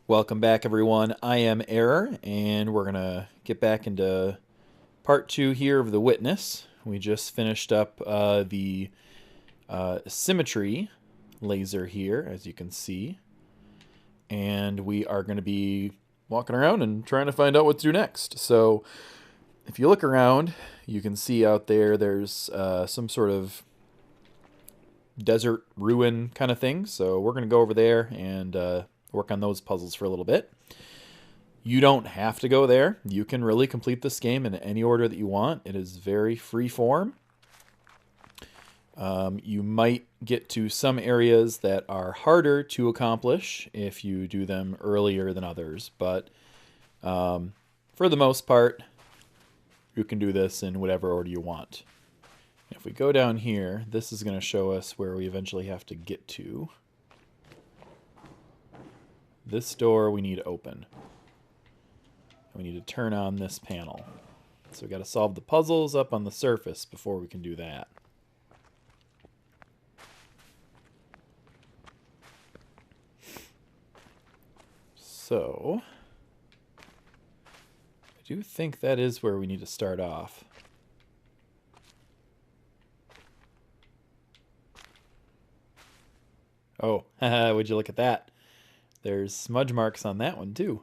Welcome back, everyone. I am Error, and we're going to get back into part 2 here of The Witness. We just finished up the symmetry laser here, as you can see. And we are going to be walking around and trying to find out what to do next. So if you look around, you can see out there there's some sort of desert ruin kind of thing. So we're going to go over there and work on those puzzles for a little bit. You don't have to go there. You can really complete this game in any order that you want. It is very free form. You might get to some areas that are harder to accomplish if you do them earlier than others, but for the most part, you can do this in whatever order you want. If we go down here, this is going to show us where we eventually have to get to. This door we need to open. We need to turn on this panel. So we got to solve the puzzles up on the surface before we can do that. So I do think that is where we need to start off. Oh, would you look at that? There's smudge marks on that one too.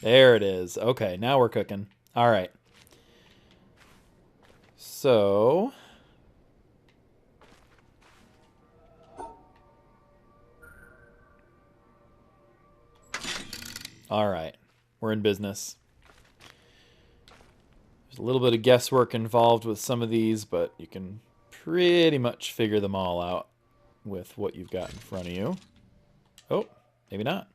There it is. Okay, now we're cooking. All right. So all right, we're in business. There's a little bit of guesswork involved with some of these, but you can pretty much figure them all out with what you've got in front of you. Oh, maybe not.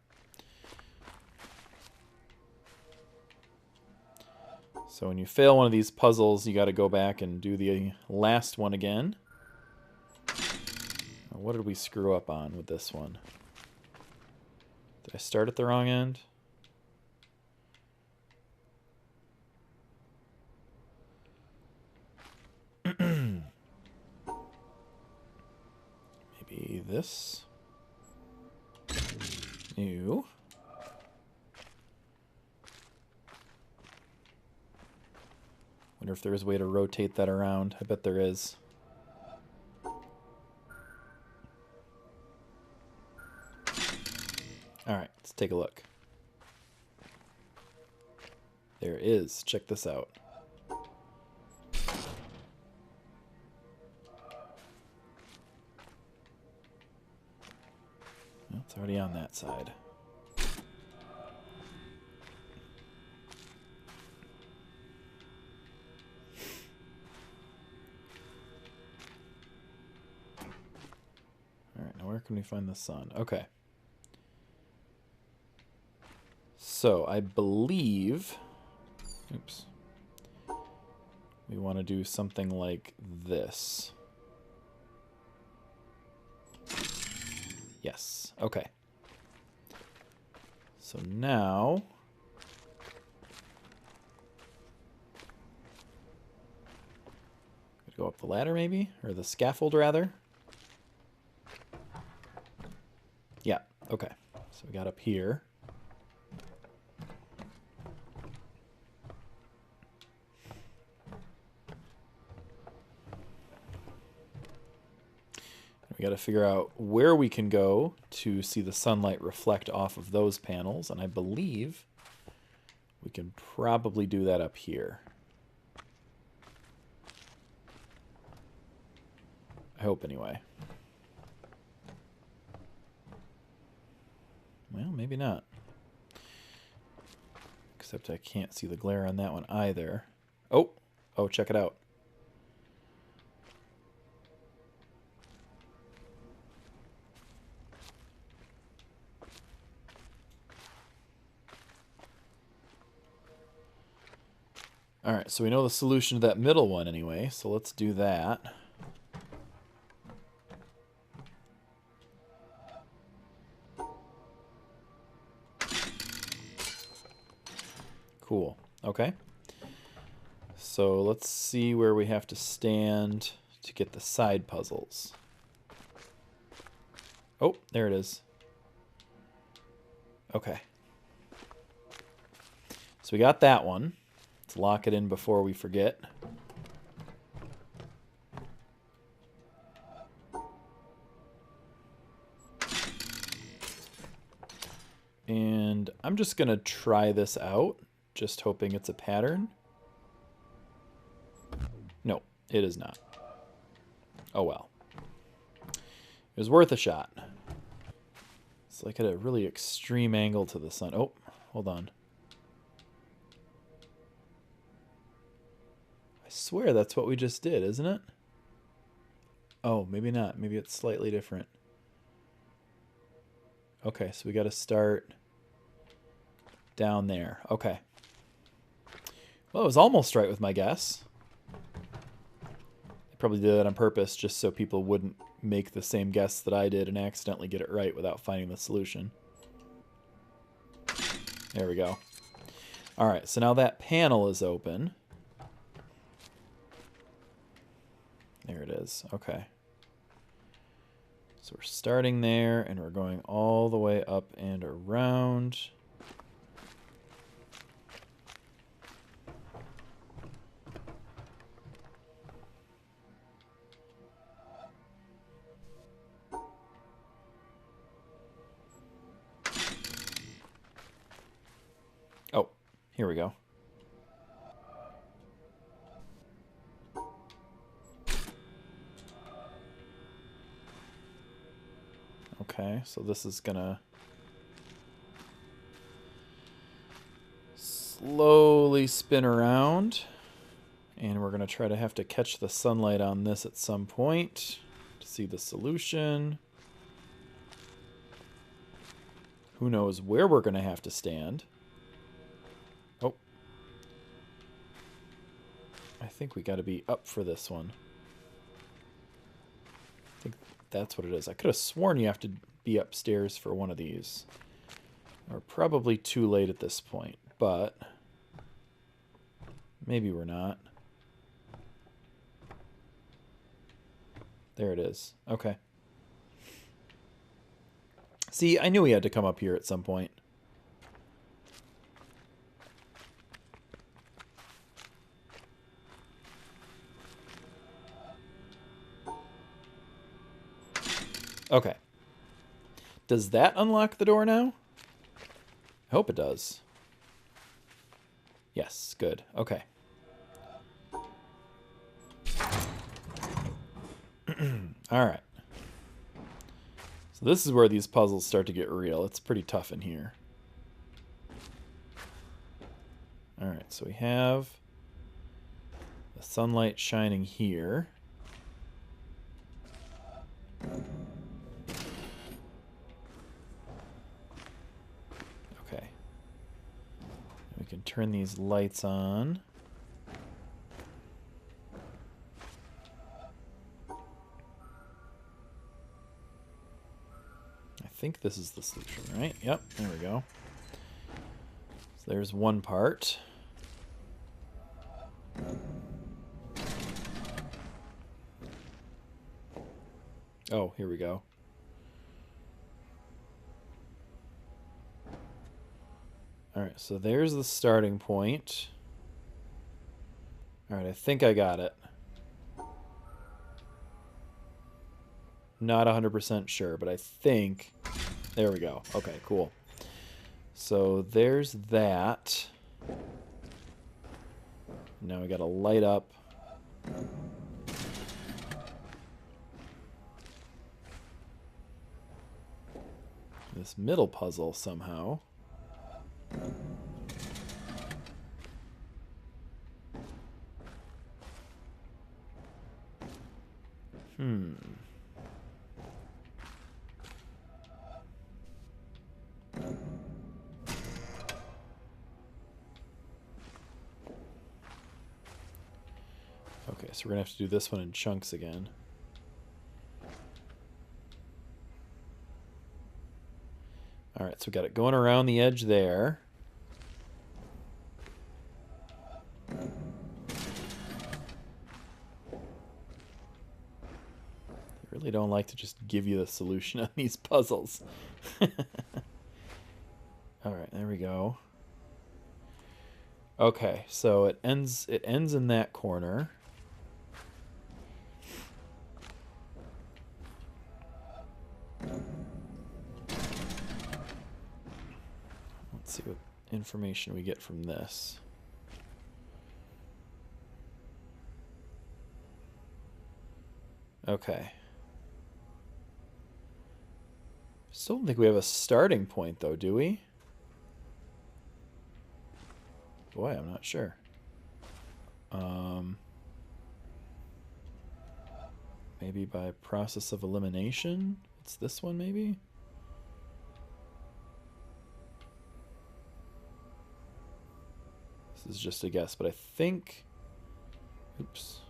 So when you fail one of these puzzles, you got to go back and do the last one again. What did we screw up on with this one? Did I start at the wrong end? Maybe this. Ew. Wonder if there's a way to rotate that around. I bet there is. Alright, let's take a look. There is. Check this out. Well, it's already on that side. Alright, now where can we find the sun? Okay. So, I believe... Oops. We want to do something like this. Yes. Okay. So now... Go up the ladder, maybe? Or the scaffold, rather? Yeah, okay. So we got up here. We got to figure out where we can go to see the sunlight reflect off of those panels, and I believe we can probably do that up here. I hope, anyway. Well, maybe not. Except I can't see the glare on that one either. Oh, check it out. Alright, so we know the solution to that middle one anyway, so let's do that. Cool. Okay. So let's see where we have to stand to get the side puzzles. Oh, there it is. Okay. So we got that one. Let's lock it in before we forget. And I'm just going to try this out, just hoping it's a pattern. No, it is not. Oh well. It was worth a shot. It's like at a really extreme angle to the sun. Oh, hold on. I swear that's what we just did, isn't it? Oh, maybe not. Maybe it's slightly different. Okay, so we got to start down there. Okay. Well, it was almost right with my guess. I probably did that on purpose just so people wouldn't make the same guess that I did and accidentally get it right without finding the solution. There we go. All right, so now that panel is open. There it is. Okay. So we're starting there, and we're going all the way up and around. Oh, here we go. Okay, so this is gonna slowly spin around, and we're gonna try to have to catch the sunlight on this at some point to see the solution. Who knows where we're gonna have to stand. Oh, I think we got to be up for this one. I think that's what it is. I could have sworn you have to be upstairs for one of these. We're probably too late at this point, but maybe we're not. There it is. Okay. See, I knew we had to come up here at some point. Okay. Does that unlock the door now? I hope it does. Yes, good. Okay. All right. So this is where these puzzles start to get real. It's pretty tough in here. All right, so we have the sunlight shining here. Okay. We can turn these lights on. I think this is the solution, right? Yep, there we go. So there's one part. Oh, here we go. All right, so there's the starting point. All right, I think I got it. Not 100% sure, but I think... There we go. Okay, cool. So there's that. Now we got to light up. This middle puzzle somehow. Okay, so we're going to have to do this one in chunks again. All right, so we got it going around the edge there. don't like to just give you the solution on these puzzles. Alright, there we go. Okay, so it ends in that corner. Let's see what information we get from this. Okay. Still don't think we have a starting point, though, do we? Boy, I'm not sure. Maybe by process of elimination? It's this one, maybe? This is just a guess, but I think... Oops.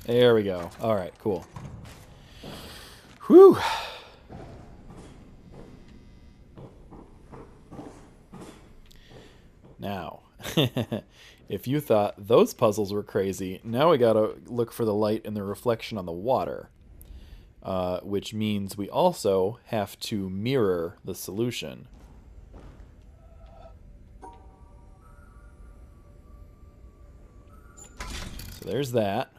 There we go. All right, cool. Whew. Now, if you thought those puzzles were crazy, now we gotta look for the light and the reflection on the water, which means we also have to mirror the solution. So there's that.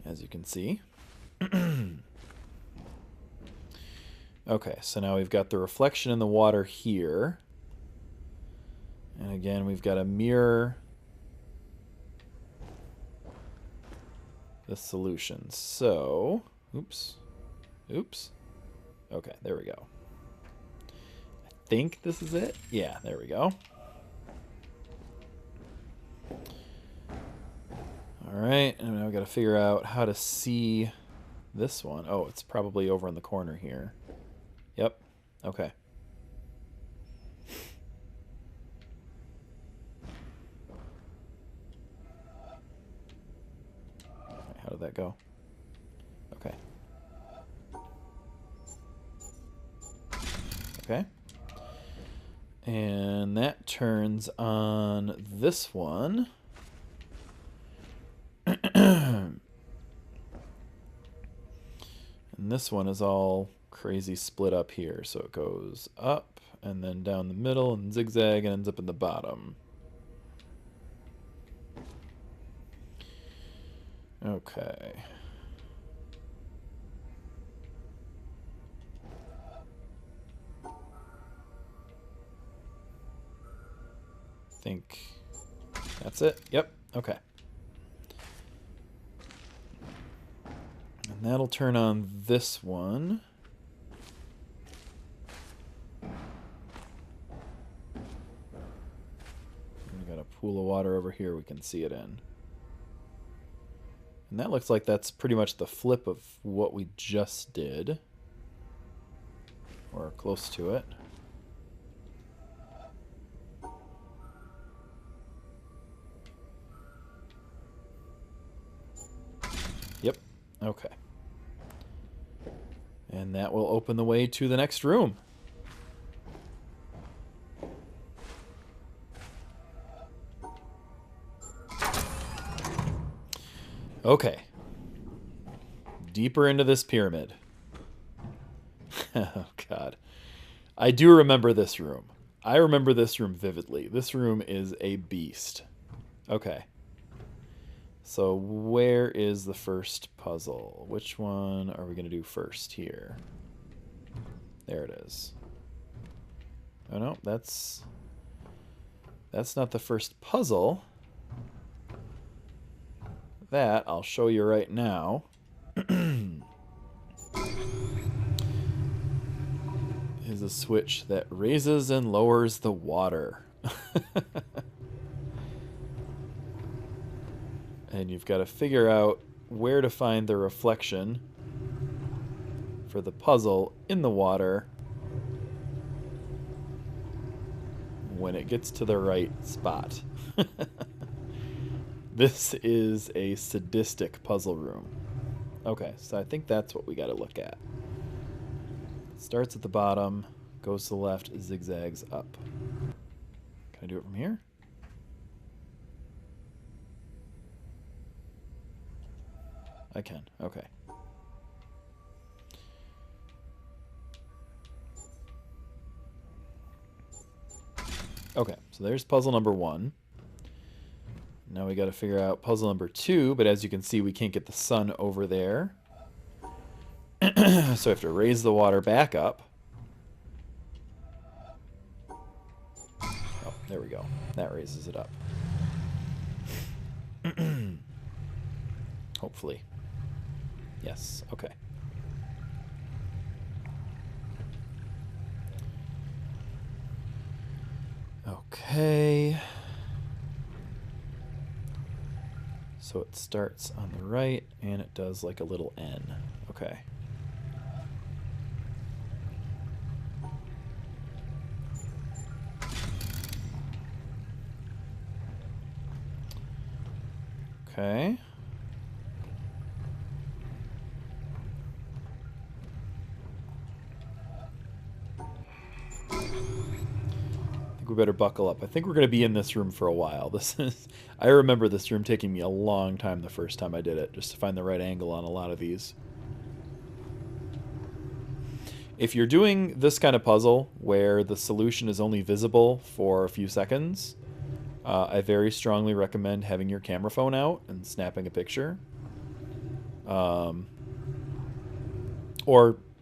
As you can see. Okay, so now we've got the reflection in the water here. And again, we've got to mirror the solution. So, oops. Okay, there we go. I think this is it. Yeah, there we go. All right, and now we've got to figure out how to see this one. Oh, it's probably over in the corner here. Yep. Okay. How did that go? Okay. Okay. And that turns on this one. And this one is all crazy split up here. So it goes up and then down the middle and zigzag and ends up in the bottom. Okay. I think that's it. Yep. Okay. And that'll turn on this one. We got a pool of water over here we can see it in. And that looks like that's pretty much the flip of what we just did. Or close to it. Yep. Okay. And that will open the way to the next room. Okay. Deeper into this pyramid. Oh, God. I do remember this room. I remember this room vividly. This room is a beast. Okay. So where is the first puzzle? Which one are we going to do first here? There it is. Oh, no. That's not the first puzzle. That I'll show you right now. Is a switch that raises and lowers the water. And you've got to figure out where to find the reflection for the puzzle in the water when it gets to the right spot. This is a sadistic puzzle room. Okay, so I think that's what we got to look at. It starts at the bottom, goes to the left, zigzags up. Can I do it from here? I can. Okay. Okay, so there's puzzle number 1. Now we got to figure out puzzle number 2, but as you can see, we can't get the sun over there. So I have to raise the water back up. Oh, there we go. That raises it up. Hopefully. Yes, okay. Okay. So it starts on the right, and it does like a little N. Okay. Okay. I think we better buckle up. I think we're going to be in this room for a while. I remember this room taking me a long time the first time I did it, just to find the right angle on a lot of these. If you're doing this kind of puzzle where the solution is only visible for a few seconds, I very strongly recommend having your camera phone out and snapping a picture. Or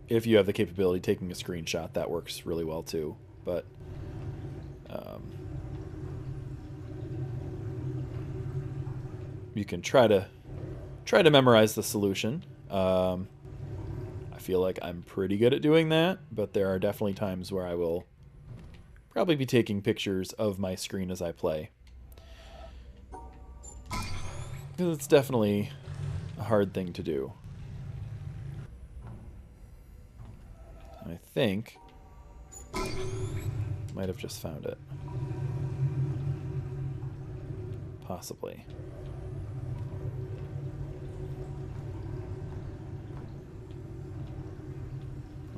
if you have the capability, taking a screenshot. That works really well too. But you can try to memorize the solution. I feel like I'm pretty good at doing that, but there are definitely times where I will probably be taking pictures of my screen as I play. Because it's definitely a hard thing to do. I think might have just found it. Possibly.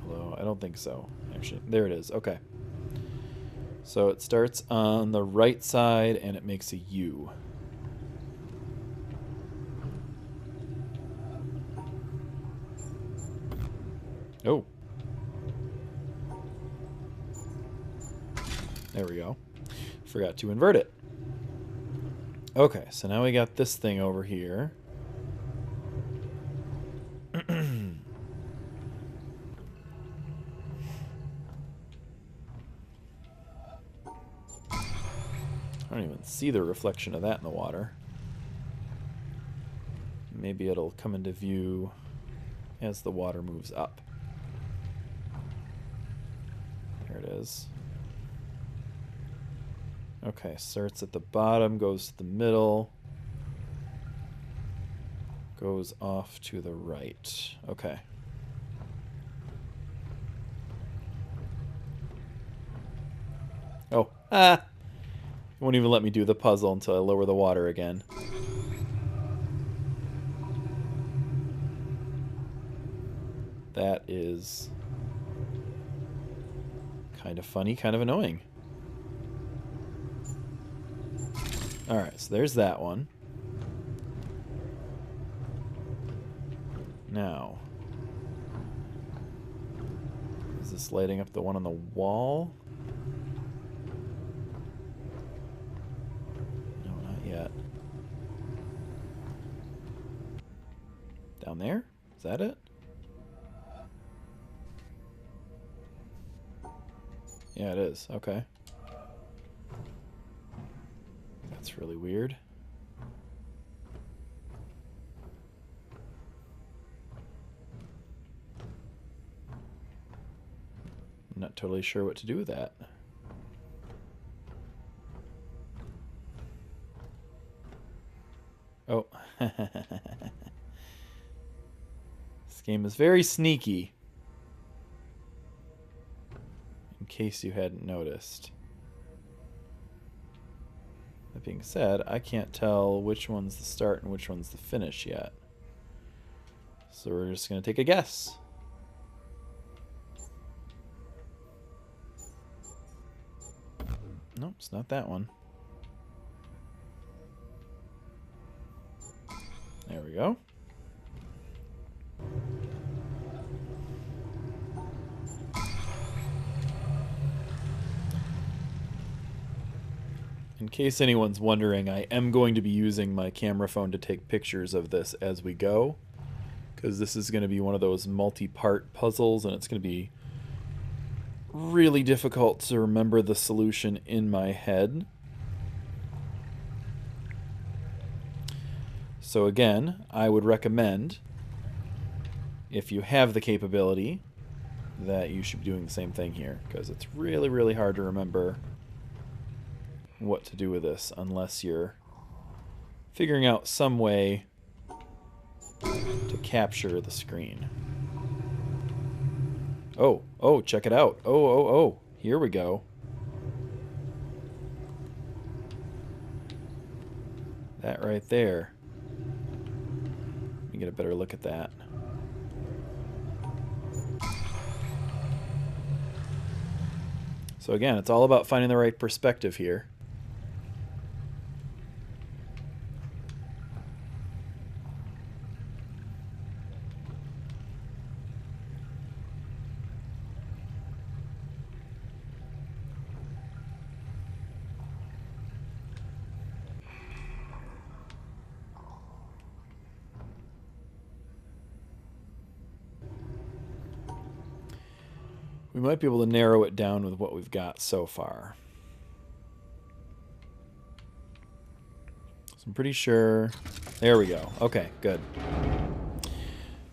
Although I don't think so. Actually, there it is. Okay. So it starts on the right side and it makes a U. Oh. There we go. Forgot to invert it. Okay, so now we got this thing over here. I don't even see the reflection of that in the water. Maybe it'll come into view as the water moves up. There it is. Okay, starts at the bottom, goes to the middle, goes off to the right. Okay. Oh, it won't even let me do the puzzle until I lower the water again. That is kind of funny, kind of annoying. Alright, so there's that one. Now, is this lighting up the one on the wall? No, not yet. Down there? Is that it? Yeah, it is. Okay. That's really weird. I'm not totally sure what to do with that. Oh. This game is very sneaky. In case you hadn't noticed. That being said, I can't tell which one's the start and which one's the finish yet. So we're just going to take a guess. Nope, it's not that one. There we go. In case anyone's wondering, I am going to be using my camera phone to take pictures of this as we go, because this is going to be one of those multi-part puzzles, and it's going to be really difficult to remember the solution in my head. So again, I would recommend, if you have the capability, that you should be doing the same thing here, because it's really, really hard to remember what to do with this unless you're figuring out some way to capture the screen. Oh, check it out. Oh, here we go. That right there. Let me get a better look at that. So again, it's all about finding the right perspective here. We might be able to narrow it down with what we've got so far. So I'm pretty sure... There we go. Okay, good.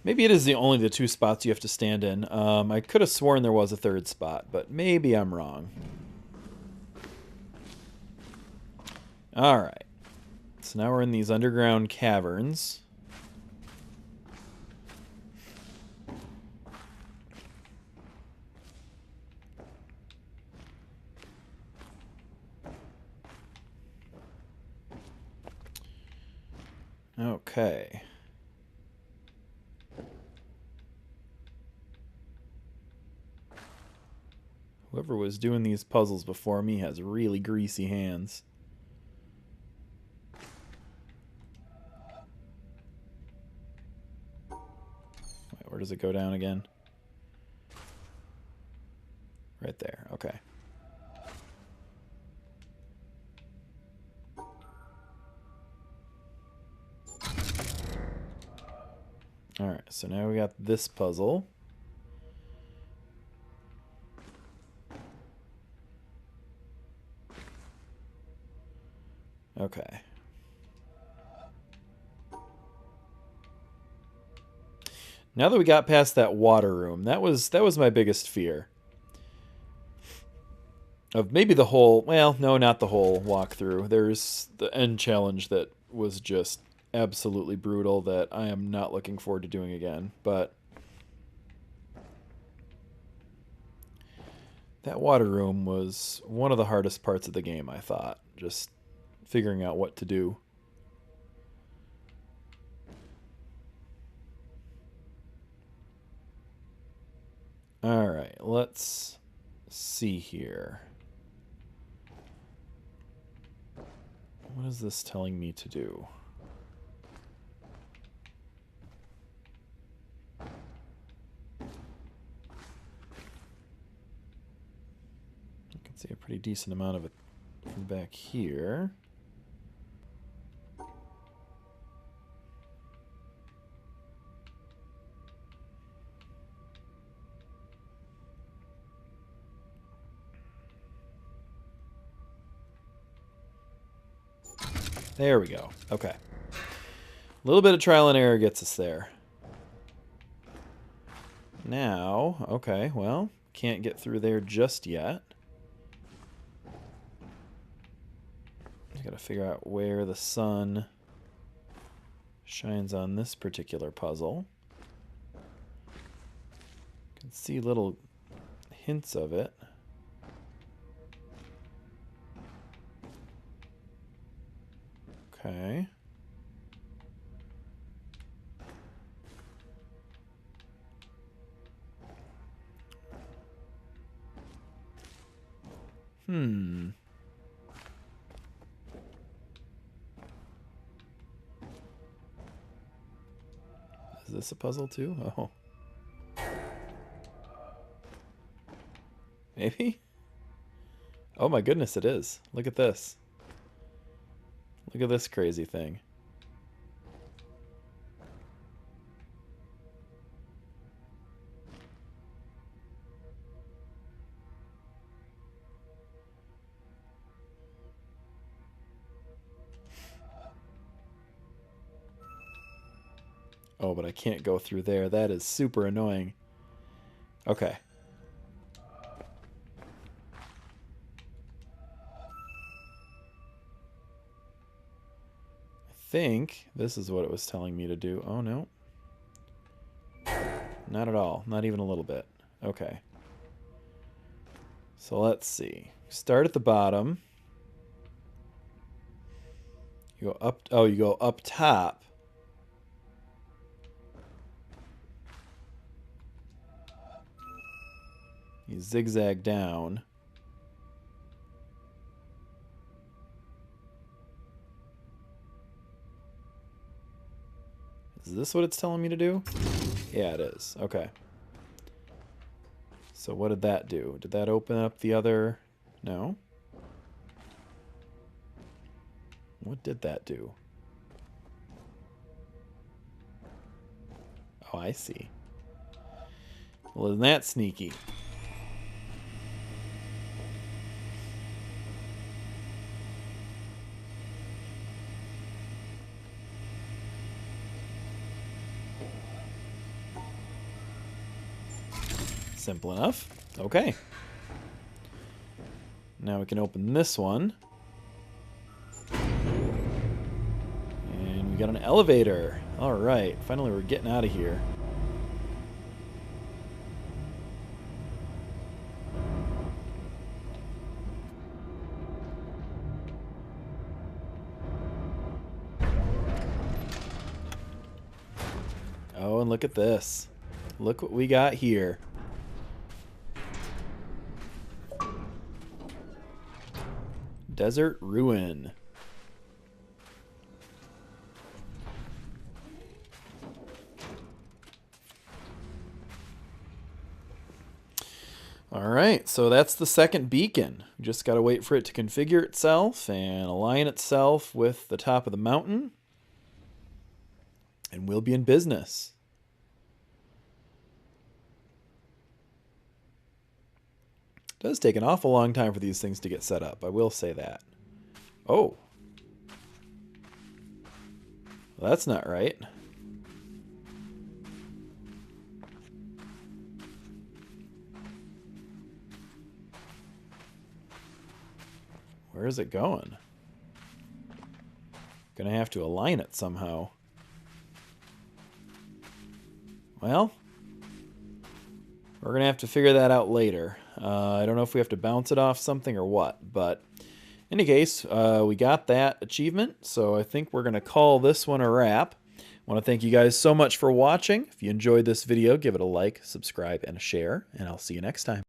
Maybe it is only the 2 spots you have to stand in. I could have sworn there was a 3rd spot, but maybe I'm wrong. Alright. So now we're in these underground caverns. Okay. Whoever was doing these puzzles before me has really greasy hands. Wait, where does it go down again? Right there. Okay. Alright, so now we got this puzzle. Okay. Now that we got past that water room, that was my biggest fear. Of maybe the whole, well, no, not the whole walkthrough. There's the end challenge that was just absolutely brutal that I am not looking forward to doing again, but that water room was one of the hardest parts of the game, I thought. Just figuring out what to do. Alright, let's see here. What is this telling me to do? See a pretty decent amount of it from back here. There we go. Okay. A little bit of trial and error gets us there. Now, okay, well, can't get through there just yet. Got to figure out where the sun shines on this particular puzzle. You can see little hints of it. Okay. Is this a puzzle too? Oh. Maybe? Oh my goodness, it is. Look at this. Look at this crazy thing. Oh, but I can't go through there. That is super annoying. Okay. I think this is what it was telling me to do. Oh, no. Not at all. Not even a little bit. Okay. So let's see. Start at the bottom. You go up. Oh, you go up top. You zigzag down. Is this what it's telling me to do? Yeah, it is. Okay. So what did that do? Did that open up the other... No. What did that do? Oh, I see. Well, isn't that sneaky? Simple enough. Okay. Now we can open this one. And we got an elevator. Alright, finally we're getting out of here. Oh, and look at this. Look what we got here. Desert Ruin. Alright, so that's the second beacon. We just got to wait for it to configure itself and align itself with the top of the mountain. And we'll be in business. It does take an awful long time for these things to get set up, I will say that. Oh. Well, that's not right. Where is it going? Gonna have to align it somehow. Well, we're gonna have to figure that out later. I don't know if we have to bounce it off something or what, but in any case, we got that achievement, so I think we're gonna call this one a wrap. I want to thank you guys so much for watching. If you enjoyed this video, give it a like, subscribe, and a share, and I'll see you next time.